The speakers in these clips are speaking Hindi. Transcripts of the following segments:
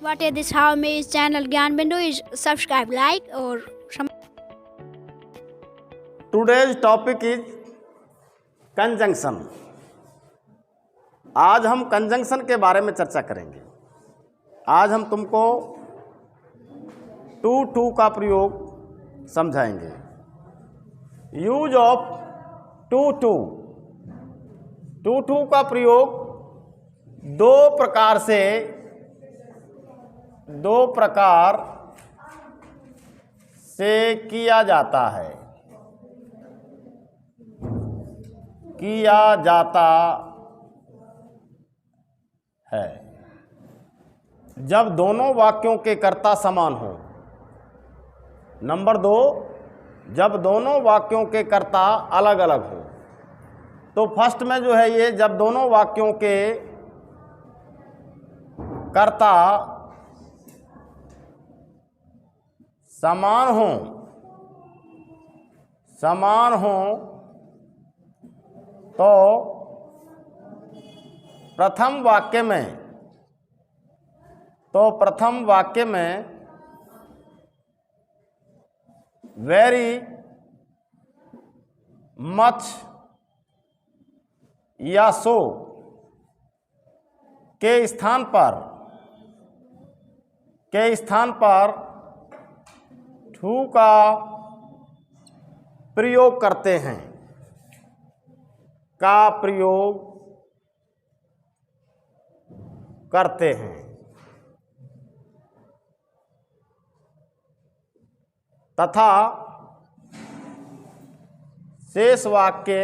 What is this? How my channel Gyan Bindu is subscribe, like or today's topic is conjunction. आज हम कंजंक्शन के बारे में चर्चा करेंगे। आज हम तुमको टू का प्रयोग समझाएंगे। यूज ऑफ टू का प्रयोग दो प्रकार से किया जाता है। जब दोनों वाक्यों के कर्ता समान हो। नंबर 2, जब दोनों वाक्यों के कर्ता अलग अलग हो। तो फर्स्ट में जो है ये जब दोनों वाक्यों के कर्ता समान हो तो प्रथम वाक्य में वेरी मच या सो के स्थान पर टू का प्रयोग करते हैं। तथा शेष वाक्य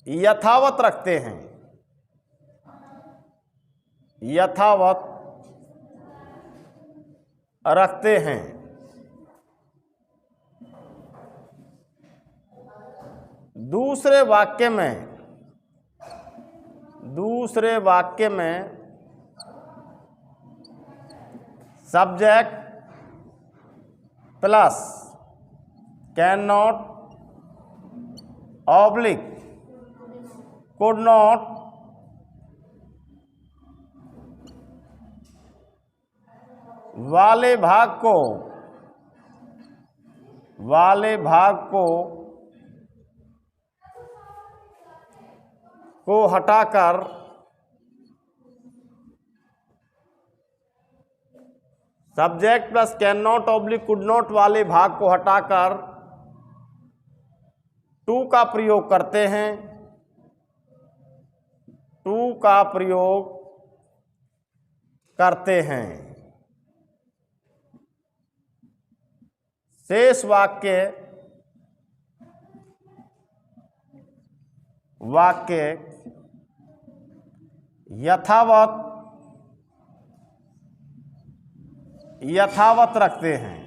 यथावत रखते हैं। दूसरे वाक्य में subject plus can not oblique could not वाले भाग को हटाकर subject plus can not oblique could not वाले भाग को हटाकर टू का प्रयोग करते हैं। शेष वाक्य यथावत रखते हैं।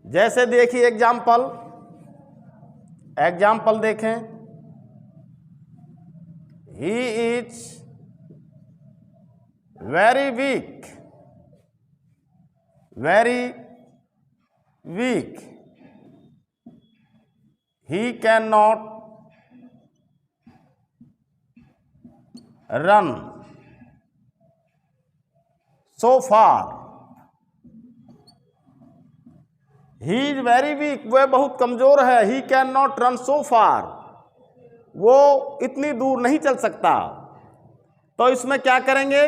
जैसे देखिए एग्जाम्पल देखें। He is very weak he cannot run so far। he is very weak, वह बहुत कमजोर है। he cannot run so far, वो इतनी दूर नहीं चल सकता। तो इसमें क्या करेंगे,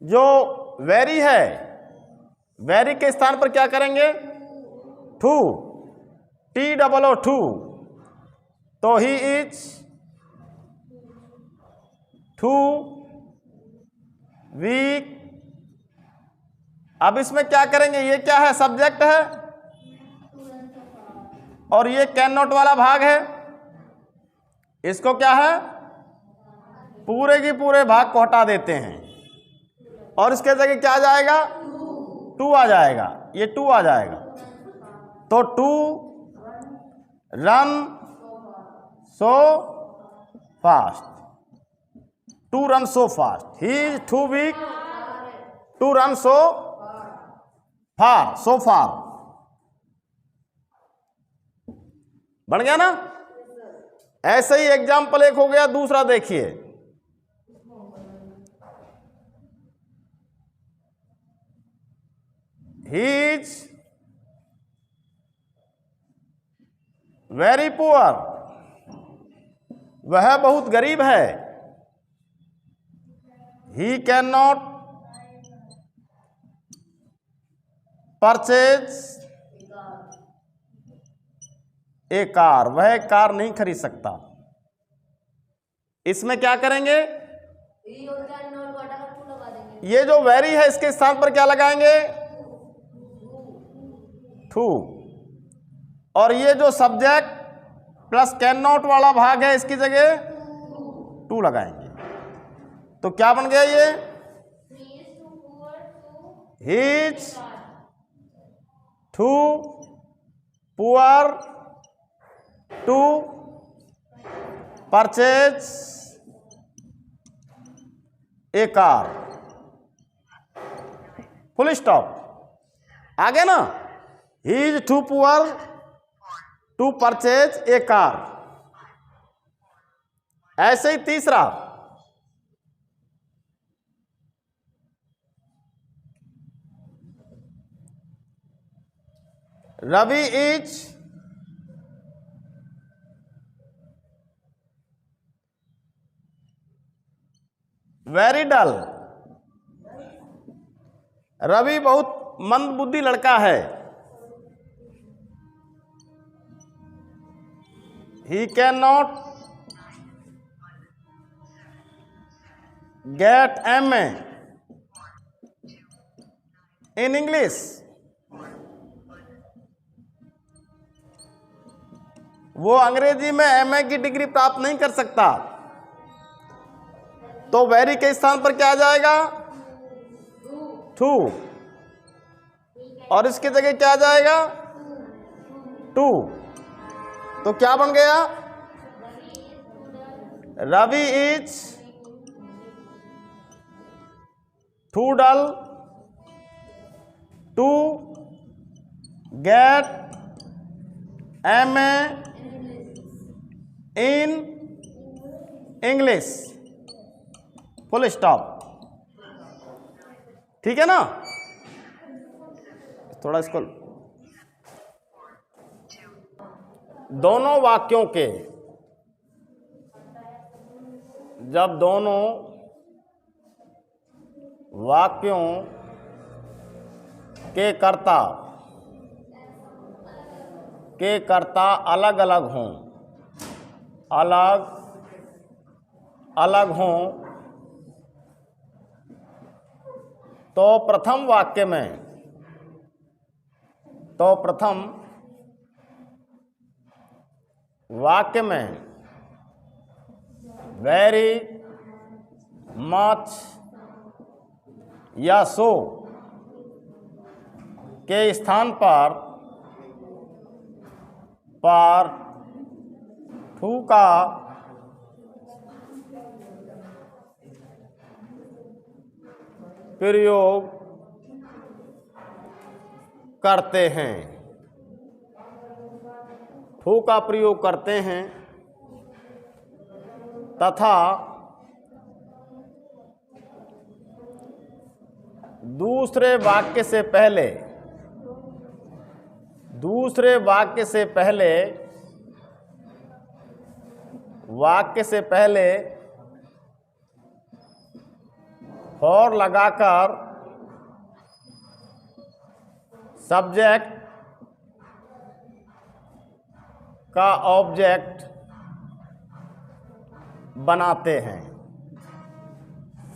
जो वेरी है वेरी के स्थान पर क्या करेंगे, टू TOO। तो ही इज टू वीक। अब इसमें क्या करेंगे, ये क्या है, सब्जेक्ट है और ये कैन नॉट वाला भाग है। इसको क्या है, पूरे के पूरे भाग को हटा देते हैं और इसके जगह क्या आ जाएगा, टू आ जाएगा। ये टू आ जाएगा। तो to run so fast, he is too weak to run so far. बन गया ना। ऐसे ही एग्जाम्पल एक हो गया, दूसरा देखिए। ही इज वेरी पुअर, वह बहुत गरीब है। He can not purchase a car, वह एक कार नहीं खरीद सकता। इसमें क्या करेंगे, ये जो वेरी है इसके स्थान पर क्या लगाएंगे, टू, और ये जो सब्जेक्ट प्लस कैन नॉट वाला भाग है इसकी जगह टू लगाएंगे। तो क्या बन गया ये, he is too poor to purchase a car, full stop. आ गया ना, he is too poor to purchase a car. ऐसे ही तीसरा, Ravi is very dull, Ravi बहुत मंदबुद्धि लड़का है। He can not get MA in English, वो अंग्रेजी में MA की डिग्री प्राप्त नहीं कर सकता। तो वेरी के स्थान पर क्या आ जाएगा, टू, और इसकी जगह क्या आ जाएगा, टू। तो क्या बन गया, Ravi is too dull to get MA in English, full stop. ठीक है ना। थोड़ा इसको, दोनों वाक्यों के, जब दोनों वाक्यों के कर्ता अलग अलग हों, अलग हों, तो प्रथम वाक्य में वेरी मच या सो के स्थान पर टू का प्रयोग करते हैं, टू का प्रयोग करते हैं, तथा दूसरे वाक्य से पहले फॉर लगाकर सब्जेक्ट का ऑब्जेक्ट बनाते हैं,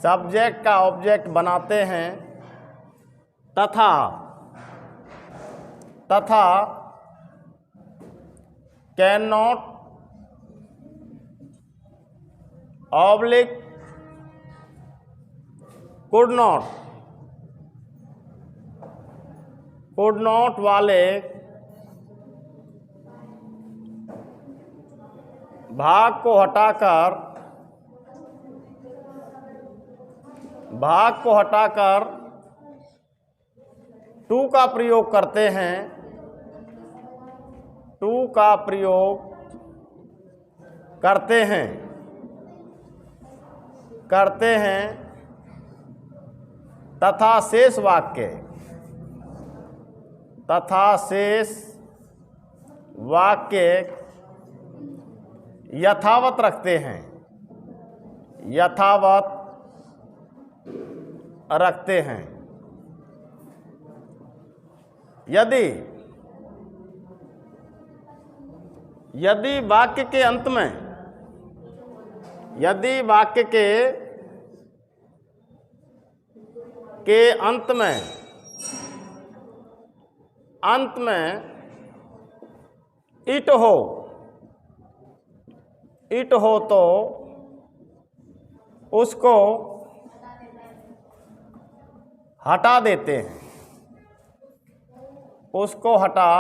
सब्जेक्ट का ऑब्जेक्ट बनाते हैं, तथा can not oblique could not वाले भाग को हटाकर टू का प्रयोग करते हैं, टू का प्रयोग करते हैं, करते हैं तथा शेष वाक्य, तथा शेष वाक्य यथावत रखते हैं, यथावत रखते हैं। यदि वाक्य के अंत में, यदि वाक्य के अंत में इट हो तो उसको हटा देते हैं, उसको हटा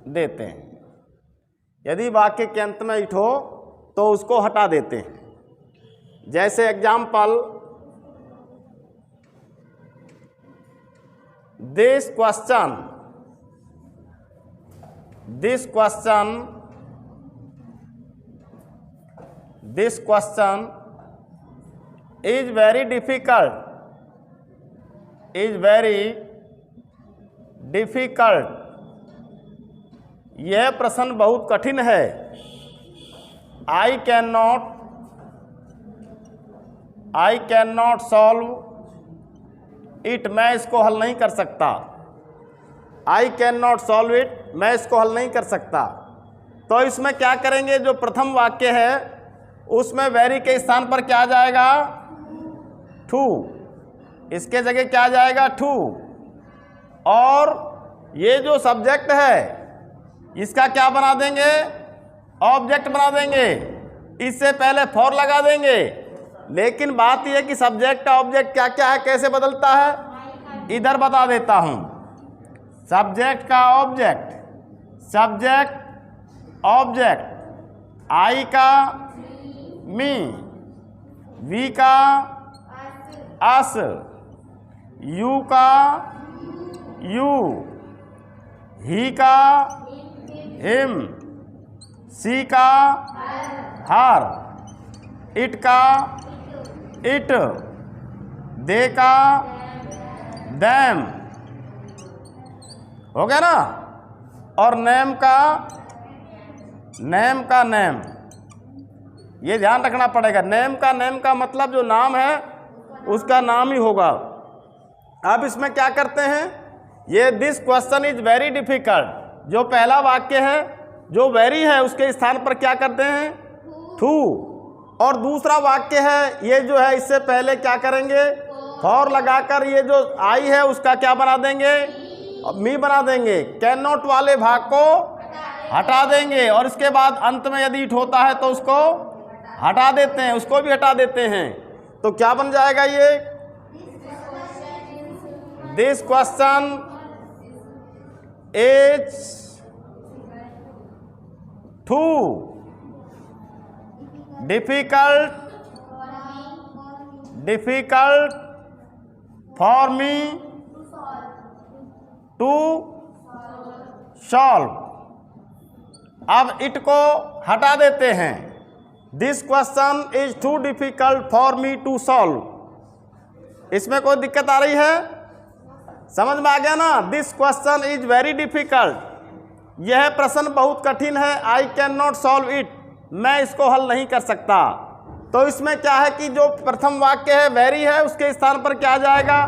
देते हैं। यदि वाक्य के अंत में इट हो तो उसको हटा देते हैं। जैसे example, this question is very difficult, यह प्रश्न बहुत कठिन है। I can not solve it, मैं इसको हल नहीं कर सकता। I can not solve it, मैं इसको हल नहीं कर सकता। तो इसमें क्या करेंगे, जो प्रथम वाक्य है उसमें वेरी के स्थान पर क्या आ जाएगा, टू, इसके जगह क्या आ जाएगा, टू। और ये जो सब्जेक्ट है इसका क्या बना देंगे, ऑब्जेक्ट बना देंगे। इससे पहले फॉर लगा देंगे। लेकिन बात यह कि सब्जेक्ट का ऑब्जेक्ट क्या क्या है, कैसे बदलता है, इधर बता देता हूं। सब्जेक्ट का ऑब्जेक्ट, सब्जेक्ट ऑब्जेक्ट, आई का मी, वी का अस, यू का यू, ही का हिम, सी का हर, इट का इट, दे का दैम। हो गया ना। और नेम का नेम, ये ध्यान रखना पड़ेगा। नेम का मतलब जो नाम है उसका नाम ही होगा। अब इसमें क्या करते हैं, ये this question is very difficult, जो पहला वाक्य है जो वेरी है उसके स्थान पर क्या करते हैं, टू। और दूसरा वाक्य है ये जो है, इससे पहले क्या करेंगे, फॉर लगाकर ये जो आई है उसका क्या बना देंगे, मी बना देंगे। कैन नॉट वाले भाग को हटा देंगे। और इसके बाद अंत में यदि इट होता है तो उसको हटा देते हैं, उसको भी हटा देते हैं। तो क्या बन जाएगा ये, this question is too difficult for me to solve. अब इट को हटा देते हैं। This question is too difficult for me to solve. इसमें कोई दिक्कत आ रही है, समझ में आ गया ना। This question is very difficult, यह प्रश्न बहुत कठिन है। I can not solve it, मैं इसको हल नहीं कर सकता। तो इसमें क्या है कि जो प्रथम वाक्य है वेरी है, उसके स्थान पर क्या आ जाएगा,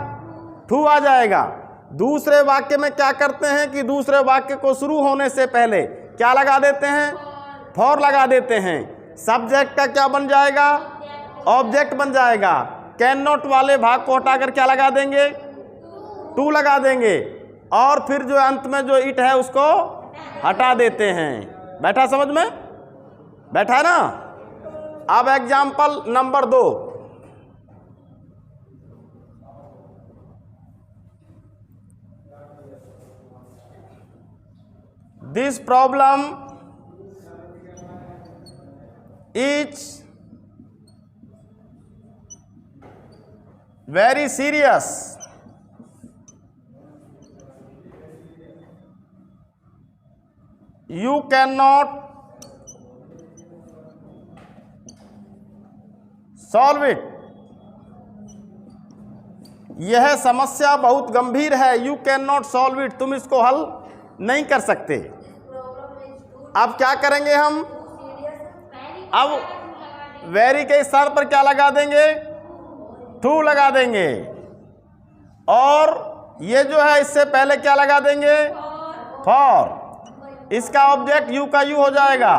टू आ जाएगा। दूसरे वाक्य में क्या करते हैं कि दूसरे वाक्य को शुरू होने से पहले क्या लगा देते हैं, फॉर लगा देते हैं। सब्जेक्ट का क्या बन जाएगा, ऑब्जेक्ट बन जाएगा। कैन नॉट वाले भाग को हटाकर क्या लगा देंगे, टू लगा देंगे। और फिर जो अंत में जो इट है उसको हटा देते हैं। बैठा समझ में, बैठा है ना। अब example number 2, this problem is very serious, you cannot solve it. यह समस्या बहुत गंभीर है, you can not solve it, तुम इसको हल नहीं कर सकते। अब क्या करेंगे हम, अब वेरी के स्थान पर क्या लगा देंगे, टू लगा देंगे, और ये जो है इससे पहले क्या लगा देंगे, फॉर। इसका ऑब्जेक्ट यू का यू हो जाएगा,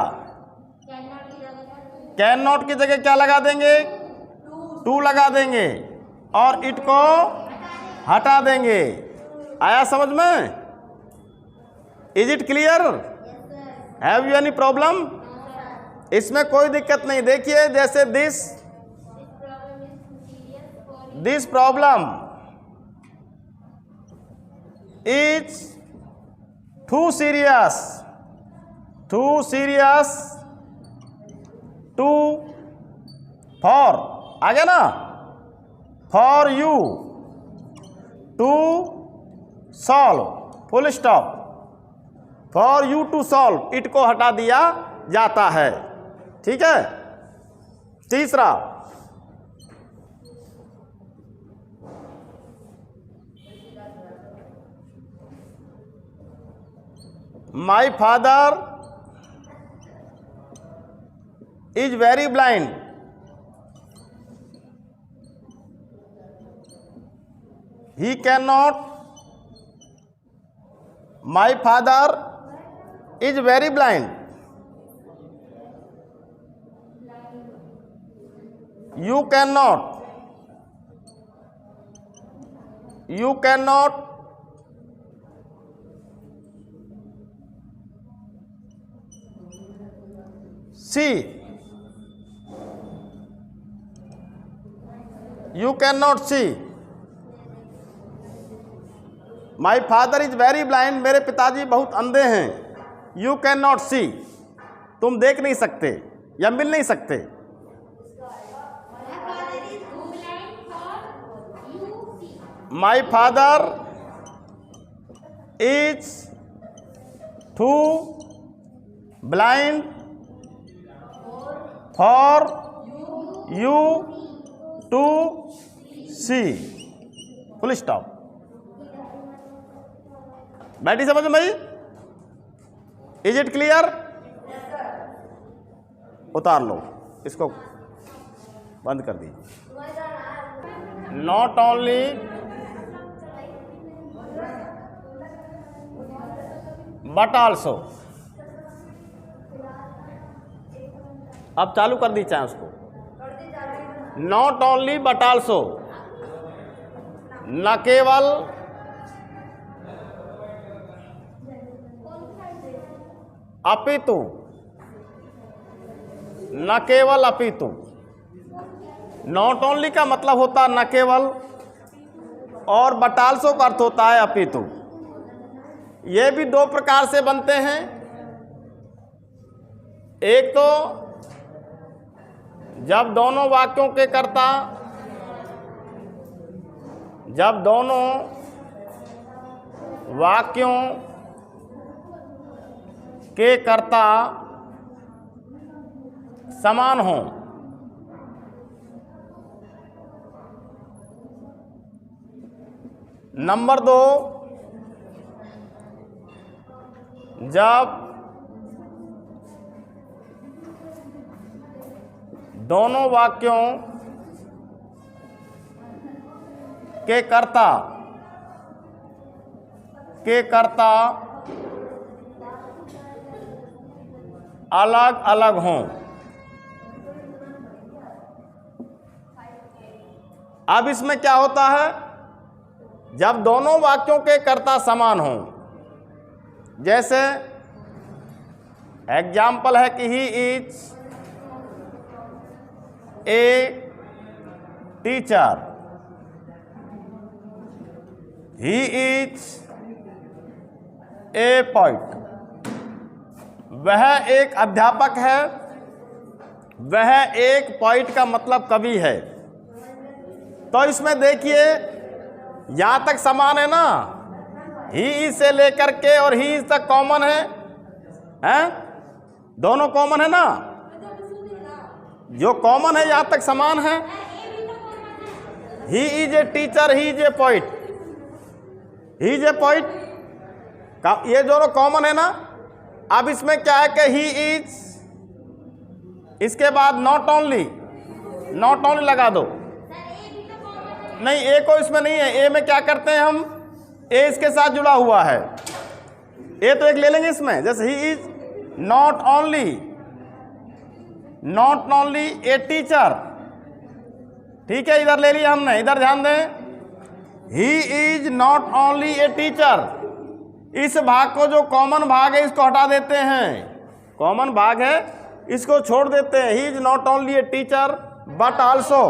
कैन नॉट की जगह क्या लगा देंगे, टू लगा देंगे, और इट को हटा देंगे। आया समझ में? Is it clear? Have you any problem? इसमें कोई दिक्कत नहीं। देखिए जैसे this problem is too serious to for, आ गया ना, for you to solve, full stop, for you to solve, it को हटा दिया जाता है। ठीक है। तीसरा, my father is very blind, he can not, my father is very blind, you cannot see, you cannot see, my father is very blind, मेरे पिताजी बहुत अंधे हैं, you cannot see, तुम देख नहीं सकते या मिल नहीं सकते। My father is too blind for you to see, full stop। बैठी समझ में भाई? Is it clear? उतार लो इसको, बंद कर दी। नॉट ओनली बट आल्सो, अब चालू कर दी चाहे उसको, नॉट ओनली बट आल्सो, न केवल अपितु, न केवल अपितु। नॉट ओनली का मतलब होता है न केवल, और बट आल्सो का अर्थ होता है अपितु। ये भी दो प्रकार से बनते हैं। एक तो जब दोनों वाक्यों के कर्ता, जब दोनों वाक्यों के कर्ता समान हों। नंबर दो, जब दोनों वाक्यों के कर्ता अलग अलग हों। अब इसमें क्या होता है, जब दोनों वाक्यों के कर्ता समान हों, जैसे एग्जाम्पल है कि ही is a teacher, he is a poet, वह एक अध्यापक है, वह एक पोइट का मतलब कवि है। तो इसमें देखिए यहां तक समान है ना, ही से लेकर के और ही इज तक कॉमन है, हैं? दोनों कॉमन है ना। जो कॉमन है यहां तक समान है। He is a teacher, he is a poet, he is a poet, ये दोनों कॉमन है ना। अब इसमें क्या है कि ही इज, इसके बाद नॉट ओनली, नॉट ओनली लगा दो। नहीं, ए को इसमें नहीं है। ए में क्या करते हैं हम, ए इसके साथ जुड़ा हुआ है, ए तो एक ले लेंगे इसमें। जैसे he is not only, not only a teacher, ठीक है, इधर ले लिया हमने। इधर ध्यान दें, he is not only a teacher. इस भाग को, जो कॉमन भाग है, इसको हटा देते हैं। कॉमन भाग है, इसको छोड़ देते हैं। He is not only a teacher but also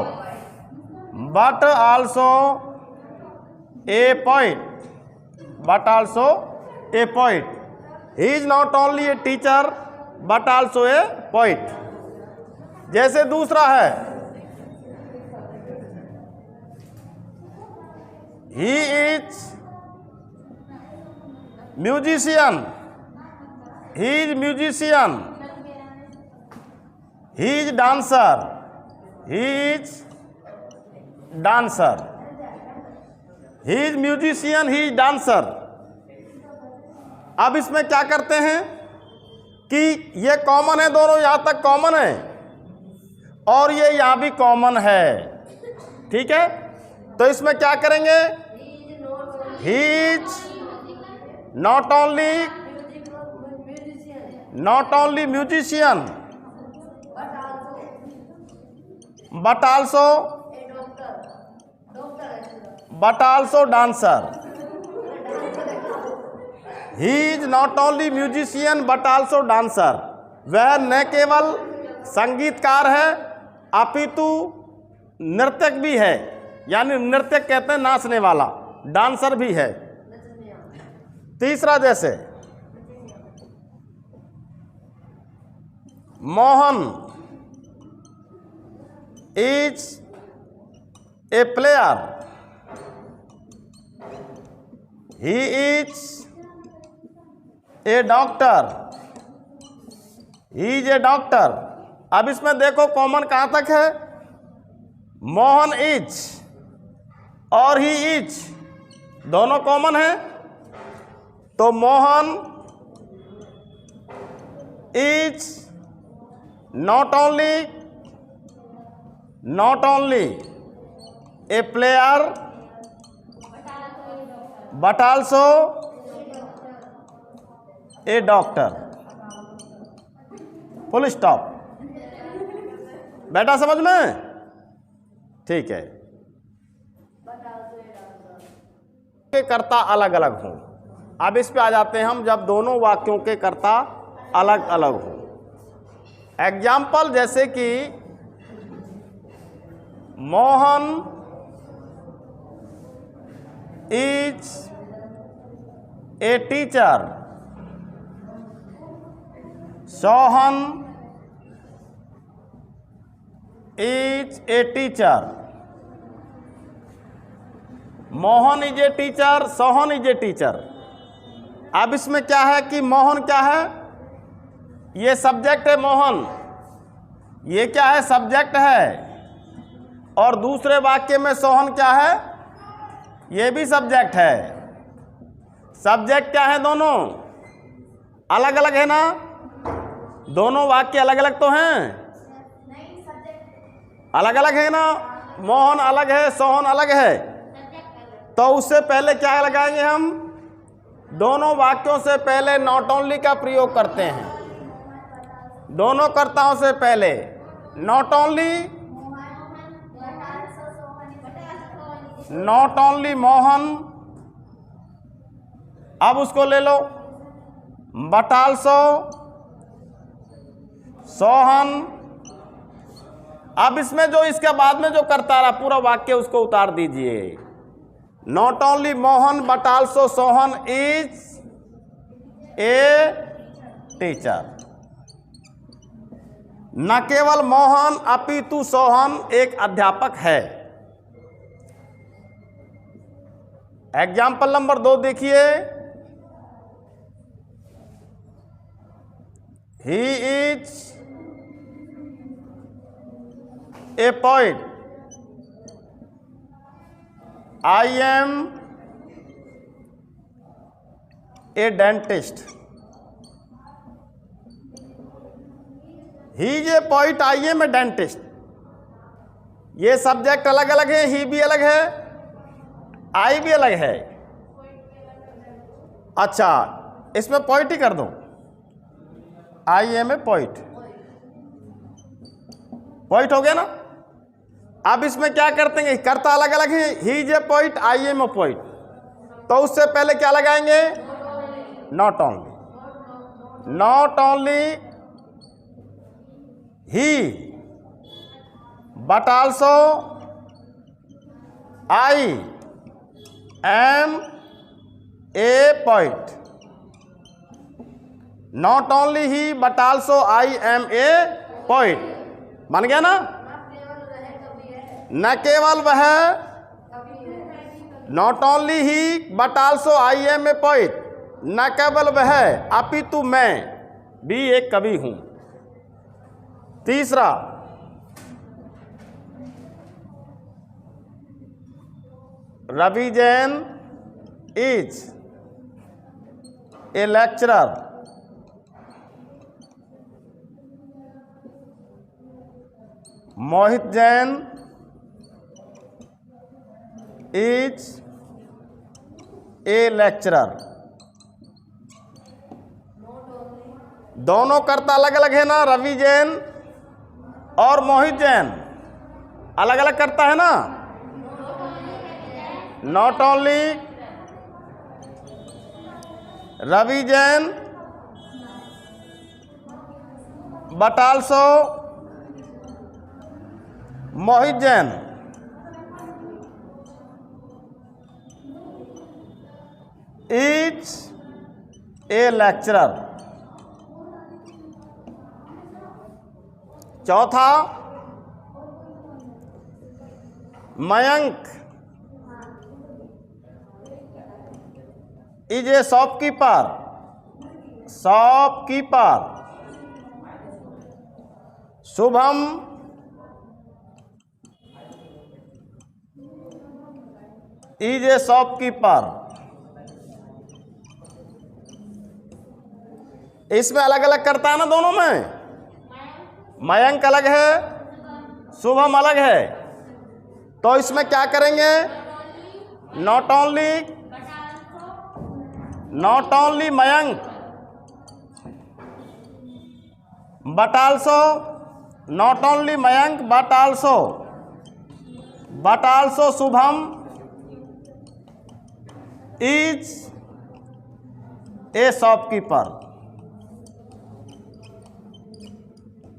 a poet, but also a poet. He is not only a teacher but also a poet. जैसे दूसरा है, he is musician, he is musician, he is dancer, he is dancer, he is musician, he is dancer. अब इसमें क्या करते हैं कि ये कॉमन है, दोनों यहां तक कॉमन है और ये यहां भी कॉमन है, ठीक है। तो इसमें क्या करेंगे, he is not only musician but also dancer. He is not only musician but also dancer. वह न केवल संगीतकार है अपितु नर्तक भी है, यानी नृत्यक कहते हैं नाचने वाला, डांसर भी है। तीसरा, जैसे Mohan is a player, he is A doctor, he is A doctor. अब इसमें देखो कॉमन कहां तक है, मोहन इज और ही इज दोनों कॉमन है। तो Mohan is not only A player but also a doctor. Full stop. बेटा समझ में? ठीक है। के कर्ता अलग अलग हों। अब इस पे आ जाते हैं हम, जब दोनों वाक्यों के कर्ता अलग अलग हों। एग्जाम्पल, जैसे कि Mohan is a teacher, Sohan is a teacher. Mohan is a teacher, Sohan is a teacher. अब इसमें क्या है कि मोहन क्या है, ये सब्जेक्ट है मोहन, ये क्या है, सब्जेक्ट है। और दूसरे वाक्य में सोहन क्या है, ये भी सब्जेक्ट है। सब्जेक्ट क्या है, दोनों अलग अलग है ना, दोनों वाक्य अलग अलग तो हैं, अलग अलग है ना। मोहन अलग है, सोहन अलग है। तो उससे पहले क्या लगाएंगे हम, दोनों वाक्यों से पहले नॉट ओनली का प्रयोग करते हैं। दोनों कर्ताओं से पहले नॉट ओनली मोहन, अब उसको ले लो, बट आल्सो सोहन। अब इसमें जो इसके बाद में जो कर्ता रहा पूरा वाक्य उसको उतार दीजिए। Not only Mohan but also Sohan is a teacher. न केवल मोहन अपितु सोहन एक अध्यापक है। एग्जाम्पल नंबर 2 देखिए, he is a poet, I am a dentist. He is a poet, I am a dentist. ये सब्जेक्ट अलग अलग है, ही भी अलग है, आई भी अलग है। अच्छा, इसमें पोइट ही कर दो, I am a poet, poet हो गया ना। अब इसमें क्या करते हैं, कर्ता अलग अलग है, he is a poet, I am a poet, तो उससे पहले क्या लगाएंगे, not only. Not only he but also I am a poet. Not only he but also I am a poet, बन गया ना। न केवल वह, not only he but also I am a poet, न केवल वह अपितु मैं भी एक कवि हूं। तीसरा, Ravi Jain is a lecturer. Mohit Jain is a lecturer. दोनों कर्ता अलग अलग है ना, रवि जैन और मोहित जैन अलग अलग करता है ना। Not only Ravi Jain but also Mohit Jain. Is a lecturer. चौथा, Mayank is a shopkeeper. Shopkeeper. Shubham is a shopkeeper. इसमें अलग अलग करता है ना दोनों में, मयंक अलग है, शुभम अलग है, तो इसमें क्या करेंगे, not only Mayank but also, not only Mayank but also Shubham is a shopkeeper.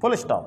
Full stop.